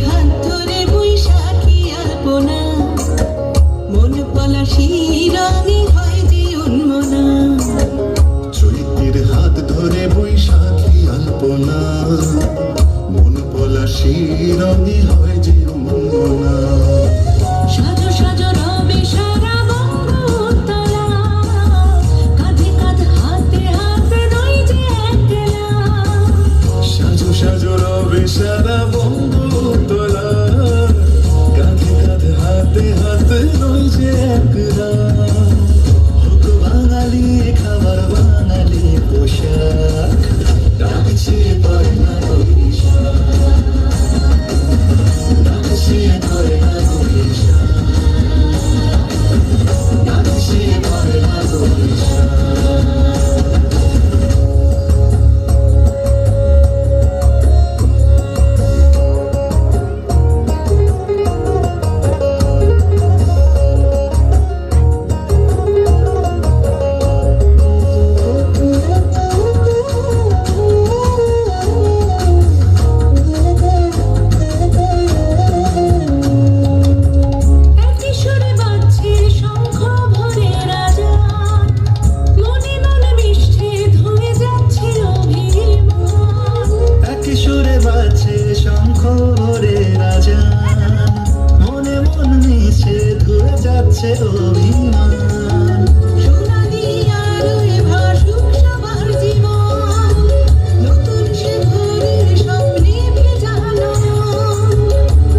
হাত ধরে বৈশাখী আলপনা, মন পলাশি রঙে হয় যে উন্মনা। চৈত্রের হাত ধরে বৈশাখী আলপনা, মন পলাশি রঙে হয় যে উন্মনা। সাজো সাজো রবে সারা বঙ্গতলা, কাঁধে কাঁধ হাতে হাতে নই যে একলা। সাজো সাজো রবে সারা বঙ্গতলা, কাঁধে কাঁধে হাতে হাতে নই যে একলা। হোক বাঙালি খাবার বাঙালি পোশাক, ডাকছে পয়লা বৈশাখ, ডাকছে পয়লা বৈশাখ, ডাকছে পয়লা বৈশাখ। একই সুরে বাজছে শঙ্খ ভোরের আজান, মনে মনে মিশছে ধুয়ে যাচ্ছে অভিমান। একই সুরে বাজছে শঙ্খ ভোরের আজান, মনে মন মিশে ধুয়ে যাচ্ছে অভিমান। সোনালি আলোয় ভাসুক সবার জীবন, নতুন সে ভোরের স্বপ্নে ভেজা নয়ন।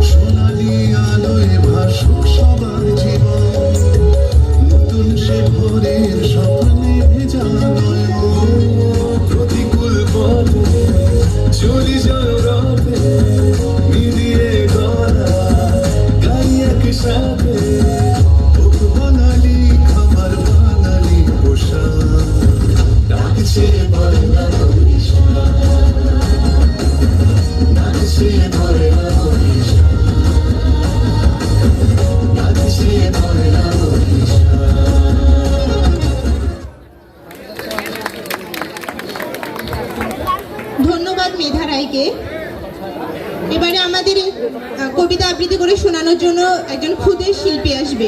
সোনালি আলোয় ভাসুক সবার জীবন, নতুন সে ভোরের স্বপ্নে ভেজা নয়ন। প্রতিকূল পথে চলি যাও রথে, মিলিয়ে গলা গাই একসাথে। হোক বাঙালি খাবার বাঙালি পোশাক, ডাকছে পয়লা বৈশাখ, ডাকছে পয়লা বৈশাখ, ডাকছে পয়লা বৈশাখ। ধন্যবাদ মেধা রায়কে। এবারে আমাদের কবিতা আবৃত্তি করে শোনানোর জন্য একজন ক্ষুদে শিল্পী আসবে।